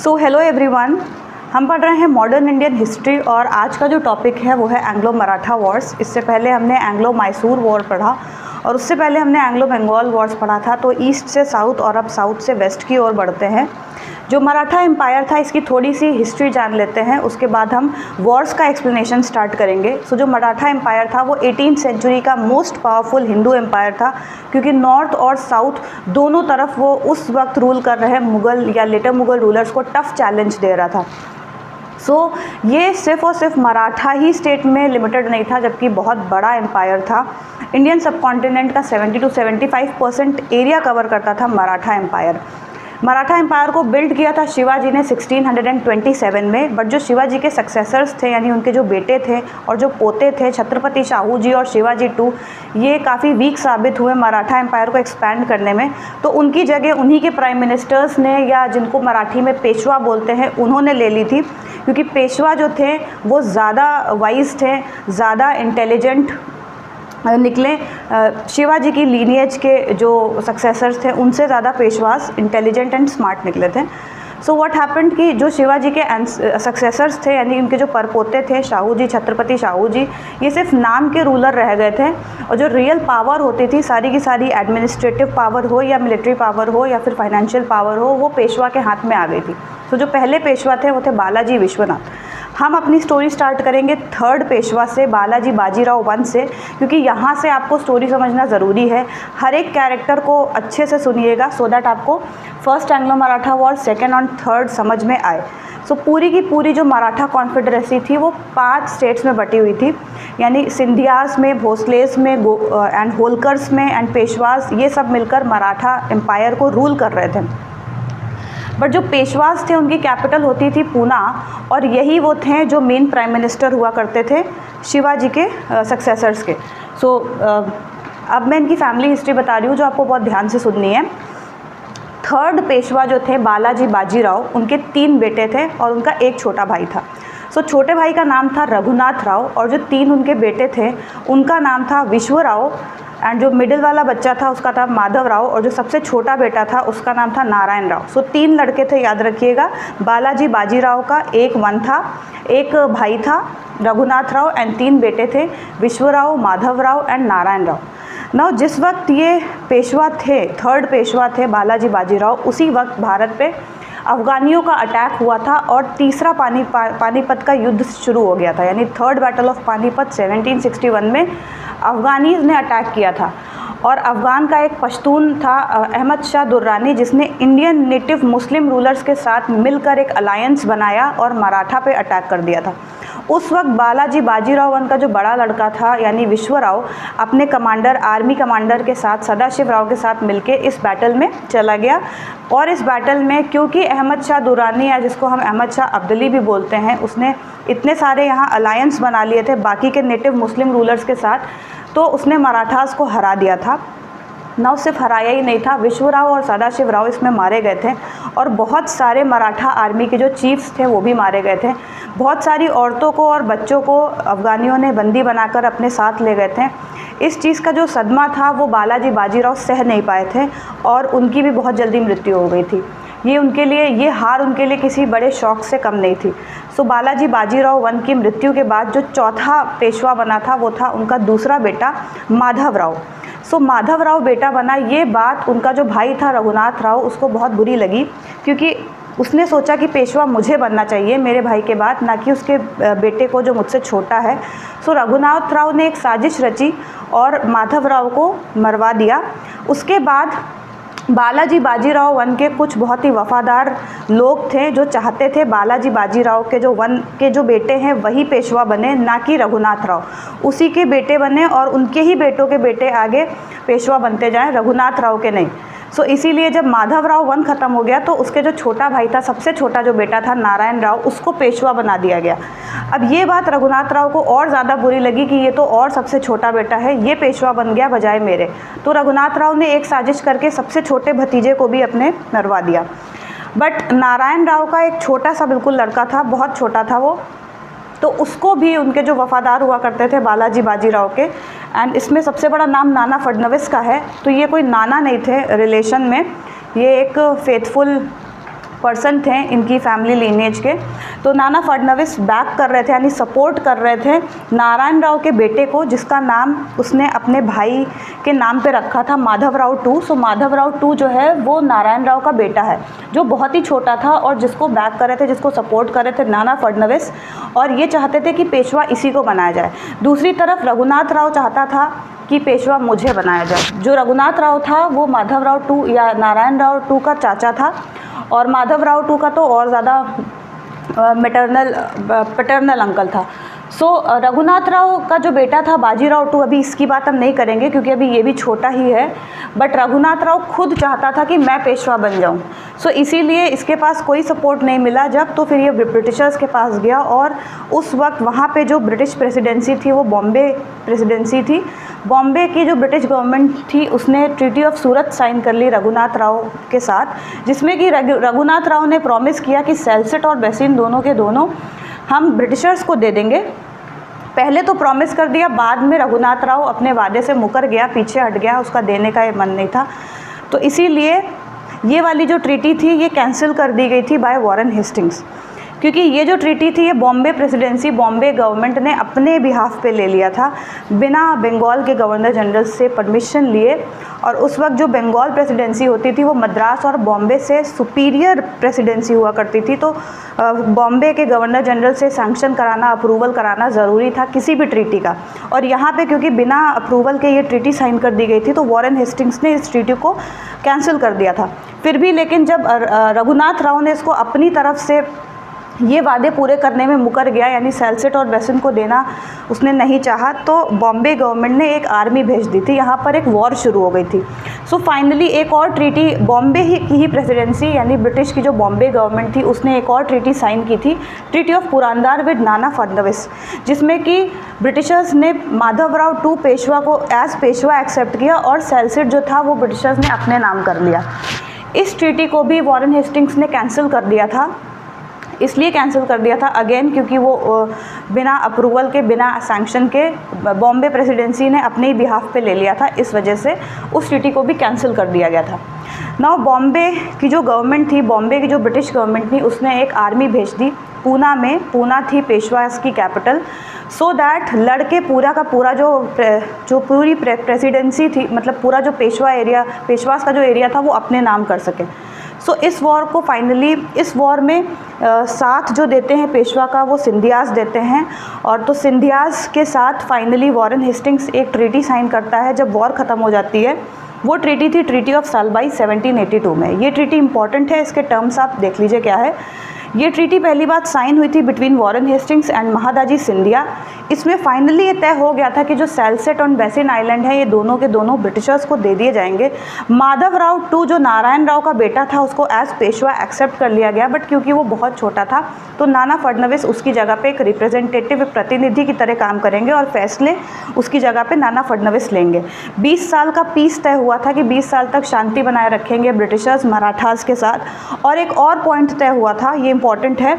So hello everyone, हम पढ़ रहे हैं मॉडर्न इंडियन हिस्ट्री और आज का जो टॉपिक है वो है एंग्लो मराठा वॉर्स। इससे पहले हमने एंग्लो मैसूर वॉर पढ़ा और उससे पहले हमने एंग्लो बंगाल वॉर्स पढ़ा था। तो ईस्ट से साउथ और अब साउथ से वेस्ट की ओर बढ़ते हैं। जो मराठा एम्पायर था इसकी थोड़ी सी हिस्ट्री जान लेते हैं, उसके बाद हम वॉर्स का एक्सप्लेनेशन स्टार्ट करेंगे। सो जो मराठा एम्पायर था वो 18th सेंचुरी का मोस्ट पावरफुल हिंदू एम्पायर था, क्योंकि नॉर्थ और साउथ दोनों तरफ वो उस वक्त रूल कर रहे मुग़ल या लेटर मुग़ल रूलर्स को टफ चैलेंज दे रहा था। ये सिर्फ और सिर्फ मराठा ही स्टेट में लिमिटेड नहीं था, जबकि बहुत बड़ा एम्पायर था। इंडियन सबकॉन्टिनेंट का 70 to 75% एरिया कवर करता था मराठा एम्पायर। मराठा एम्पायर को बिल्ड किया था शिवाजी ने 1627 में, बट जो शिवाजी के सक्सेसर्स थे यानी उनके जो बेटे थे और जो पोते थे छत्रपति शाहू जी और शिवाजी टू, ये काफ़ी वीक साबित हुए मराठा एम्पायर को एक्सपैंड करने में। तो उनकी जगह उन्हीं के प्राइम मिनिस्टर्स ने, या जिनको मराठी में पेशवा बोलते हैं, उन्होंने ले ली थी, क्योंकि पेशवा जो थे वो ज़्यादा वाइज थे, ज़्यादा इंटेलिजेंट निकले। शिवाजी की लीनिएज के जो सक्सेसर्स थे उनसे ज़्यादा पेशवास इंटेलिजेंट एंड स्मार्ट निकले थे। सो व्हाट हैपेंड कि जो शिवाजी के सक्सेसर्स थे यानी उनके जो परपोते थे शाहू जी, छत्रपति शाहू जी, ये सिर्फ नाम के रूलर रह गए थे और जो रियल पावर होती थी, सारी की सारी एडमिनिस्ट्रेटिव पावर हो या मिलिट्री पावर हो या फिर फाइनेंशियल पावर हो, वो पेशवा के हाथ में आ गई थी। तो जो पहले पेशवा थे वो थे बालाजी विश्वनाथ। हम अपनी स्टोरी स्टार्ट करेंगे थर्ड पेशवा से, बालाजी बाजीराव वन से, क्योंकि यहाँ से आपको स्टोरी समझना ज़रूरी है। हर एक कैरेक्टर को अच्छे से सुनिएगा सो दैट आपको first Anglo Maratha war, second और थर्ड समझ में आए। पूरी की पूरी जो मराठा कॉन्फेडरेसी थी वो 5 स्टेट्स में बटी हुई थी, यानी सिंधियास में, भोसलेस में एंड होलकर्स में एंड पेशवास, ये सब मिलकर मराठा एम्पायर को रूल कर रहे थे। बट जो पेशवास थे उनकी कैपिटल होती थी पूना, और यही वो थे जो मेन प्राइम मिनिस्टर हुआ करते थे शिवाजी के सक्सेसर्स के। अब मैं इनकी फैमिली हिस्ट्री बता रही हूँ जो आपको बहुत ध्यान से सुननी है। थर्ड पेशवा जो थे बालाजी बाजीराव, उनके 3 बेटे थे और उनका एक छोटा भाई था। छोटे भाई का नाम था रघुनाथ राव और जो 3 उनके बेटे थे उनका नाम था विश्वराव, एंड जो मिडिल वाला बच्चा था उसका था माधव राव और जो सबसे छोटा बेटा था उसका नाम था नारायण राव। 3 लड़के थे, याद रखिएगा। बालाजी बाजीराव का एक वन था, एक भाई था रघुनाथ राव एंड 3 बेटे थे विश्वराव, माधव राव एंड नारायण राव। नाउ जिस वक्त ये पेशवा थे, थर्ड पेशवा थे बालाजी बाजीराव, उसी वक्त भारत पे अफ़गानियों का अटैक हुआ था और तीसरा पानीपत का युद्ध शुरू हो गया था, यानी थर्ड बैटल ऑफ पानीपत 1761 में अफ़गानीज़ ने अटैक किया था। और अफ़गान का एक पश्तून था अहमद शाह दुर्रानी, जिसने इंडियन नेटिव मुस्लिम रूलर्स के साथ मिलकर एक अलायंस बनाया और मराठा पे अटैक कर दिया था। उस वक्त बालाजी बाजीराव वन का जो बड़ा लड़का था यानी विश्वराव, अपने कमांडर, आर्मी कमांडर के साथ, सदाशिव राव के साथ मिलके इस बैटल में चला गया। और इस बैटल में क्योंकि अहमद शाह दुरानी, या जिसको हम अहमद शाह अब्दली भी बोलते हैं, उसने इतने सारे यहाँ अलायंस बना लिए थे बाकी के नेटिव मुस्लिम रूलर्स के साथ, तो उसने मराठास को हरा दिया था। ना सिर्फ हराया ही नहीं था, विश्वराव और सदाशिव राव इसमें मारे गए थे और बहुत सारे मराठा आर्मी के जो चीफ्स थे वो भी मारे गए थे। बहुत सारी औरतों को और बच्चों को अफ़गानियों ने बंदी बनाकर अपने साथ ले गए थे। इस चीज़ का जो सदमा था वो बालाजी बाजीराव सह नहीं पाए थे और उनकी भी बहुत जल्दी मृत्यु हो गई थी। ये हार उनके लिए किसी बड़े शौक से कम नहीं थी। बालाजी बाजीराव वन की मृत्यु के बाद जो चौथा पेशवा बना था वो था उनका दूसरा बेटा माधव राव। माधव राव बेटा बना। ये बात उनका जो भाई था रघुनाथ राव, उसको बहुत बुरी लगी, क्योंकि उसने सोचा कि पेशवा मुझे बनना चाहिए मेरे भाई के बाद, ना कि उसके बेटे को जो मुझसे छोटा है। रघुनाथ राव ने एक साजिश रची और माधव राव को मरवा दिया। उसके बाद बालाजी बाजीराव वन के कुछ बहुत ही वफादार लोग थे जो चाहते थे बालाजी बाजीराव के जो वन के जो बेटे हैं वही पेशवा बने, ना कि रघुनाथ राव। उसी के बेटे बने और उनके ही बेटों के बेटे आगे पेशवा बनते जाएं, रघुनाथ राव के नहीं। इसीलिए जब माधव राव वन ख़त्म हो गया तो उसके जो छोटा भाई था, सबसे छोटा जो बेटा था नारायण राव, उसको पेशवा बना दिया गया। अब ये बात रघुनाथ राव को और ज़्यादा बुरी लगी कि ये तो और सबसे छोटा बेटा है, ये पेशवा बन गया बजाय मेरे। तो रघुनाथ राव ने एक साजिश करके सबसे छोटे भतीजे को भी अपने मरवा दिया। बट नारायण राव का एक छोटा सा बिल्कुल लड़का था, बहुत छोटा था वो, तो उसको भी उनके जो वफ़ादार हुआ करते थे बालाजी बाजीराव के, एंड इसमें सबसे बड़ा नाम नाना फडणवीस का है। तो ये कोई नाना नहीं थे रिलेशन में, ये एक फेथफुल पर्सन थे इनकी फैमिली लीनेज के। तो नाना फडणवीस बैक कर रहे थे यानी सपोर्ट कर रहे थे नारायण राव के बेटे को, जिसका नाम उसने अपने भाई के नाम पे रखा था, Madhavrao two. So Madhavrao two जो है वो नारायण राव का बेटा है, जो बहुत ही छोटा था और जिसको बैक कर रहे थे, जिसको सपोर्ट कर रहे थे नाना फडणवीस, और ये चाहते थे कि पेशवा इसी को बनाया जाए। दूसरी तरफ रघुनाथ राव चाहता था कि पेशवा मुझे बनाया जाए। जो रघुनाथ राव था वो माधवराव टू या नारायण राव टू का चाचा था, और माधवराव टू का तो और ज़्यादा पैटर्नल अंकल था। सो रघुनाथ राव का जो बेटा था बाजीराव टू, अभी इसकी बात हम नहीं करेंगे क्योंकि अभी ये भी छोटा ही है, बट रघुनाथ राव खुद चाहता था कि मैं पेशवा बन जाऊं। सो इसीलिए इसके पास कोई सपोर्ट नहीं मिला जब, तो फिर ये ब्रिटिशर्स के पास गया, और उस वक्त वहाँ पे जो ब्रिटिश प्रेसिडेंसी थी वो बॉम्बे प्रेसिडेंसी थी। बॉम्बे की जो ब्रिटिश गवर्नमेंट थी उसने ट्रीटी ऑफ सूरत साइन कर ली रघुनाथ राव के साथ, जिसमें कि रघुनाथ राव ने प्रॉमिस किया कि सैलसट और बेसिन दोनों के दोनों हम ब्रिटिशर्स को दे देंगे। पहले तो प्रॉमिस कर दिया, बाद में रघुनाथ राव अपने वादे से मुकर गया, पीछे हट गया, उसका देने का ये मन नहीं था। तो इसीलिए ये वाली जो ट्रीटी थी ये कैंसिल कर दी गई थी बाय वॉरेन हेस्टिंग्स, क्योंकि ये जो ट्रीटी थी ये बॉम्बे प्रेसिडेंसी, बॉम्बे गवर्नमेंट ने अपने बिहाफ पे ले लिया था बिना बंगाल के गवर्नर जनरल से परमिशन लिए। और उस वक्त जो बंगाल प्रेसिडेंसी होती थी वो मद्रास और बॉम्बे से सुपीरियर प्रेसिडेंसी हुआ करती थी। तो बॉम्बे के गवर्नर जनरल से सैंक्शन कराना, अप्रूवल कराना ज़रूरी था किसी भी ट्रीटी का। और यहाँ पे क्योंकि बिना अप्रूवल के ये ट्रीटी साइन कर दी गई थी तो वॉरेन हेस्टिंग्स ने इस ट्रीटी को कैंसिल कर दिया था। फिर भी लेकिन जब रघुनाथ राव ने इसको अपनी तरफ से ये वादे पूरे करने में मुकर गया, यानी सैलसट और बेसिन को देना उसने नहीं चाहा, तो बॉम्बे गवर्नमेंट ने एक आर्मी भेज दी थी, यहाँ पर एक वॉर शुरू हो गई थी। सो फाइनली एक और ट्रीटी, बॉम्बे की ही प्रेसिडेंसी यानी ब्रिटिश की जो बॉम्बे गवर्नमेंट थी उसने एक और ट्रीटी साइन की थी, treaty of Purandar with Nana Phadnavis, जिसमें कि ब्रिटिशर्स ने माधवराव टू पेशवा को एज पेशवा एक्सेप्ट किया और सैलसट जो था वो ब्रिटिशर्स ने अपने नाम कर लिया। इस ट्रीटी को भी वॉरेन हेस्टिंग्स ने कैंसिल कर दिया था। इसलिए कैंसिल कर दिया था अगेन क्योंकि वो बिना अप्रूवल के, बिना सैंक्शन के बॉम्बे प्रेसिडेंसी ने अपने ही बिहाफ पे ले लिया था, इस वजह से उस ट्रीटी को भी कैंसिल कर दिया गया था। नाउ बॉम्बे की जो गवर्नमेंट थी, बॉम्बे की जो ब्रिटिश गवर्नमेंट थी, उसने एक आर्मी भेज दी पूना में, पूना थी पेशवास की कैपिटल, सो दैट लड़के पूरा का पूरा जो पूरी प्रेसिडेंसी थी, मतलब पूरा जो पेशवा एरिया, पेशवास का जो एरिया था वो अपने नाम कर सके। सो इस वॉर को फाइनली, इस वॉर में साथ जो देते हैं पेशवा का वो सिंधियास देते हैं, और तो सिंधियास के साथ फाइनली वॉरेन हेस्टिंग्स एक ट्रीटी साइन करता है जब वॉर ख़त्म हो जाती है। वो ट्रीटी थी ट्रीटी ऑफ सालबाई 1782 में। ये ट्रीटी इंपॉर्टेंट है, इसके टर्म्स आप देख लीजिए क्या है। ये ट्रीटी पहली बार साइन हुई थी between Warren Hastings and Mahadaji Scindia. इसमें फाइनली ये तय हो गया था कि जो सैलसट और बेसिन आइलैंड है ये दोनों के दोनों ब्रिटिशर्स को दे दिए जाएंगे। माधवराव टू जो नारायण राव का बेटा था उसको एज पेशवा एक्सेप्ट कर लिया गया, बट क्योंकि वो बहुत छोटा था तो नाना फडणवीस उसकी जगह पे एक रिप्रेजेंटेटिव, प्रतिनिधि की तरह काम करेंगे और फैसले उसकी जगह पे नाना फडणवीस लेंगे। 20 साल का पीस तय हुआ था कि 20 साल तक शांति बनाए रखेंगे ब्रिटिशर्स मराठास के साथ। और एक और पॉइंट तय हुआ था, ये इंपॉर्टेंट है,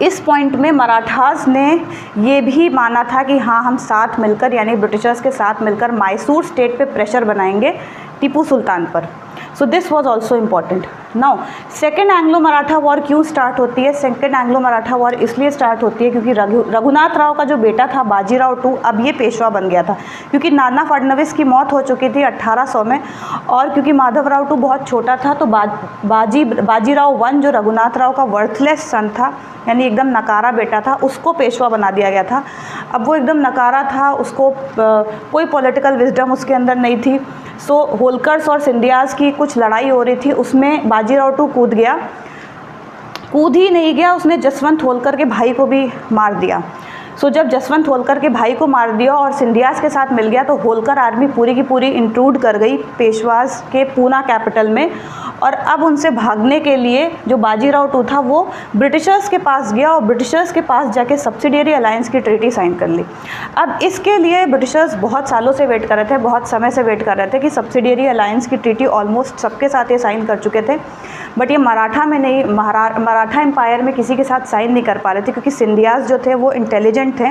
इस पॉइंट में मराठास ने ये भी माना था कि हाँ हम साथ मिलकर, यानी ब्रिटिशर्स के साथ मिलकर मैसूर स्टेट पे प्रेशर बनाएंगे टीपू सुल्तान पर। So this was also important. Now second Anglo Maratha war क्यों स्टार्ट होती है? सेकेंड एंग्लो मराठा वॉर इसलिए स्टार्ट होती है क्योंकि रघुनाथ राव का जो बेटा था बाजीराव टू, अब ये पेशवा बन गया था, क्योंकि नाना फडणवीस की मौत हो चुकी थी 1800 में, और क्योंकि माधवराव टू बहुत छोटा था तो बाजीराव वन जो रघुनाथ राव का वर्थलेस सन था, यानी एकदम नकारा बेटा था, उसको पेशवा बना दिया गया था। अब वो एकदम नकारा था, उसको कोई पॉलिटिकल विजडम उसके अंदर नहीं थी। सो होलकर्स और सिंधियास की कुछ लड़ाई हो रही थी, उसमें बाजीराव टू कूद गया, कूद ही नहीं गया, उसने जसवंत होलकर के भाई को भी मार दिया। सो जब जसवंत होलकर के भाई को मार दिया और सिंधियास के साथ मिल गया तो होलकर आर्मी पूरी की पूरी इंट्रूड कर गई पेशवास के पूना कैपिटल में, और अब उनसे भागने के लिए जो बाजीराव टू था वो ब्रिटिशर्स के पास गया और ब्रिटिशर्स के पास जाके सब्सिडियरी अलायंस की ट्रीटी साइन कर ली। अब इसके लिए ब्रिटिशर्स बहुत सालों से वेट कर रहे थे, बहुत समय से वेट कर रहे थे कि सब्सिडियरी अलायंस की ट्रीटी ऑलमोस्ट सबके साथ ये साइन कर चुके थे, बट ये मराठा में नहीं, मराठा एम्पायर में किसी के साथ साइन नहीं कर पा रहे थे, क्योंकि सिंधियाज़ जो थे वो इंटेलिजेंट थे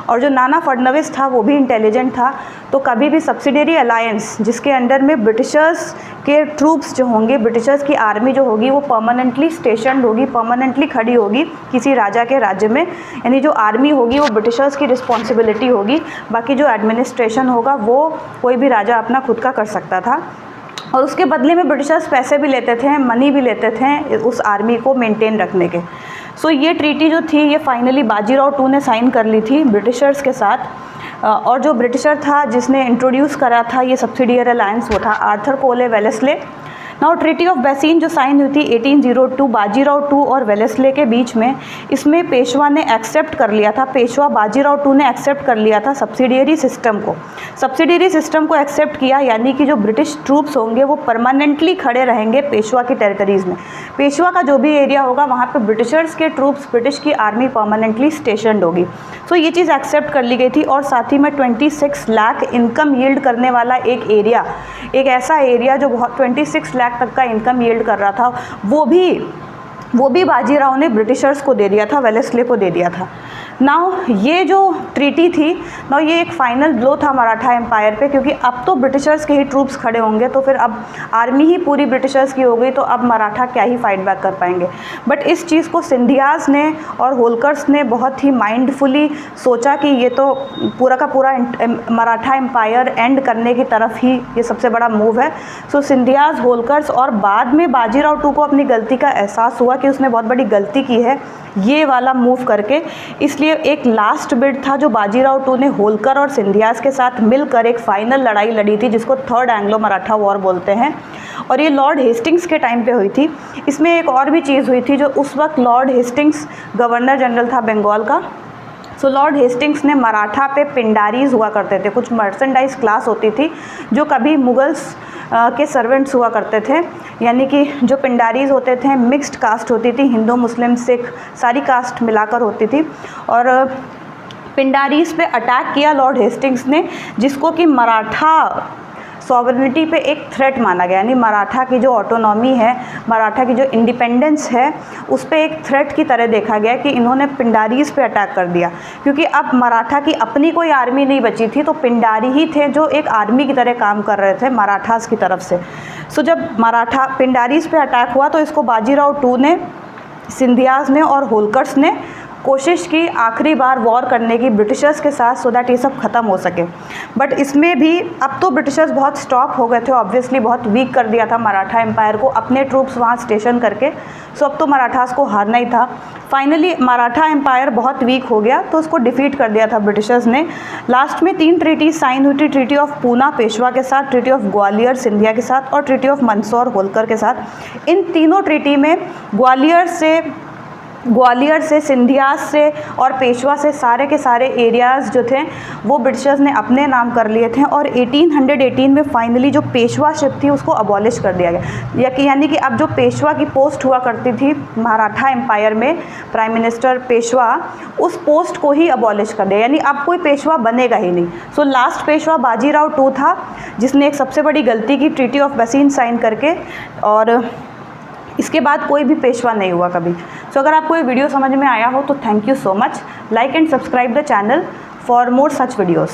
और जो नाना फडणवीस था वो भी इंटेलिजेंट था। तो कभी भी सब्सिडियरी अलायंस जिसके अंडर में ब्रिटिशर्स के ट्रूप्स जो होंगे, ब्रिटिशर्स की आर्मी जो होगी वो परमानेंटली स्टेशन होगी, परमानेंटली खड़ी होगी किसी राजा के राज्य में, यानी जो आर्मी होगी वो ब्रिटिशर्स की रिस्पॉन्सिबिलिटी होगी, बाकी जो एडमिनिस्ट्रेशन होगा वो कोई भी राजा अपना खुद का कर सकता था। और उसके बदले में ब्रिटिशर्स पैसे भी लेते थे, मनी भी लेते थे उस आर्मी को मेंटेन रखने के। सो ये ट्रीटी जो थी ये फाइनली बाजीराव टू ने साइन कर ली थी ब्रिटिशर्स के साथ। और जो ब्रिटिशर था जिसने इंट्रोड्यूस करा था ये सब्सिडियरी अलायंस वो था आर्थर कोले Wellesley. Now treaty of basin जो साइन हुई थी 1802 बाजीराव टू और वेलेस्ले के बीच में, इसमें पेशवा ने एक्सेप्ट कर लिया था, पेशवा बाजीराव टू ने एक्सेप्ट कर लिया था सब्सिडियरी सिस्टम को। सब्सिडियरी सिस्टम को एक्सेप्ट किया, यानी कि जो ब्रिटिश ट्रूप्स होंगे वो परमानेंटली खड़े रहेंगे पेशवा की टेरिटरीज़ में। पेशवा का जो भी एरिया होगा वहाँ पे ब्रिटिशर्स के ट्रूप्स, ब्रिटिश की आर्मी परमानेंटली स्टेशनड होगी। सो ये चीज़ एक्सेप्ट कर ली गई थी। और साथ ही में 26 लाख इनकम यील्ड करने वाला एक एरिया, एक ऐसा एरिया जो बहुत 26 लाख तक का इनकम यील्ड कर रहा था, वो भी बाजीराव ने ब्रिटिशर्स को दे दिया था, वेलेस्ले को दे दिया था। नाउ ये जो ट्रीटी थी, नाउ ये एक फाइनल ब्लो था मराठा एम्पायर पे, क्योंकि अब तो ब्रिटिशर्स के ही ट्रूप्स खड़े होंगे, तो फिर अब आर्मी ही पूरी ब्रिटिशर्स की हो गई, तो अब मराठा क्या ही फाइट बैक कर पाएंगे। बट इस चीज़ को सिंधियाज़ ने और होलकर्स ने बहुत ही माइंडफुली सोचा कि ये तो पूरा का पूरा मराठा एम्पायर एंड करने की तरफ ही ये सबसे बड़ा मूव है। सो सिंधियाज़, होलकर्स, और बाद में बाजीराव टू को अपनी गलती का एहसास हुआ कि उसने बहुत बड़ी गलती की है ये वाला मूव करके, इसलिए एक लास्ट बिड था जो बाजीराव टू ने होलकर और सिंधियाज़ के साथ मिलकर एक फाइनल लड़ाई लड़ी थी, जिसको थर्ड एंग्लो मराठा वॉर बोलते हैं। और ये लॉर्ड हेस्टिंग्स के टाइम पे हुई थी। इसमें एक और भी चीज़ हुई थी, जो उस वक्त लॉर्ड हेस्टिंग्स गवर्नर जनरल था बंगाल का। सो लॉर्ड हेस्टिंग्स ने मराठा पे पिंडारीज हुआ करते थे, कुछ मर्चेंडाइज क्लास होती थी जो कभी मुगल्स के सर्वेंट्स हुआ करते थे, यानी कि जो पिंडारीज होते थे मिक्स्ड कास्ट होती थी, हिंदू, मुस्लिम, सिख सारी कास्ट मिलाकर होती थी। और पिंडारीज पे अटैक किया लॉर्ड हेस्टिंग्स ने, जिसको कि मराठा सॉवरेनिटी पे एक थ्रेट माना गया, यानी मराठा की जो ऑटोनॉमी है, मराठा की जो इंडिपेंडेंस है, उस पे एक थ्रेट की तरह देखा गया कि इन्होंने पिंडारीज पे अटैक कर दिया। क्योंकि अब मराठा की अपनी कोई आर्मी नहीं बची थी, तो पिंडारी ही थे जो एक आर्मी की तरह काम कर रहे थे मराठास की तरफ से। सो जब मराठा पिंडारीज पे अटैक हुआ तो इसको बाजीराव टू ने, सिंधियाज़ ने और होलकर्स ने कोशिश की आखिरी बार वॉर करने की ब्रिटिशर्स के साथ, सो दैट ये सब ख़त्म हो सके। बट इसमें भी अब तो ब्रिटिशर्स बहुत स्टॉप हो गए थे, ऑब्वियसली बहुत वीक कर दिया था मराठा एम्पायर को अपने ट्रूप्स वहाँ स्टेशन करके। सो अब तो मराठास को हारना ही था। फाइनली मराठा एम्पायर बहुत वीक हो गया, तो उसको डिफीट कर दिया था ब्रिटिशर्स ने। लास्ट में 3 ट्रीटी साइन हुई थी, ट्रीटी ऑफ पूना पेशवा के साथ, ट्रीटी ऑफ ग्वालियर सिंधिया के साथ, और ट्रीटी ऑफ मंदसौर होलकर के साथ। इन तीनों ट्रीटी में ग्वालियर से, सिंधियाज से और पेशवा से सारे के सारे एरियाज़ जो थे वो ब्रिटिशर्स ने अपने नाम कर लिए थे। और 1818 में फाइनली जो पेशवाशिप थी उसको अबॉलिश कर दिया गया, यानी कि अब जो पेशवा की पोस्ट हुआ करती थी मराठा एम्पायर में, प्राइम मिनिस्टर पेशवा, उस पोस्ट को ही अबॉलिश कर दिया, यानी अब कोई पेशवा बनेगा ही नहीं। So last Peshwa Bajirao two था, जिसने एक सबसे बड़ी गलती की ट्रीटी ऑफ बेसिन साइन करके, और इसके बाद कोई भी पेशवा नहीं हुआ कभी। सो अगर आपको ये वीडियो समझ में आया हो तो thank you so much. Like and subscribe the channel for more such videos.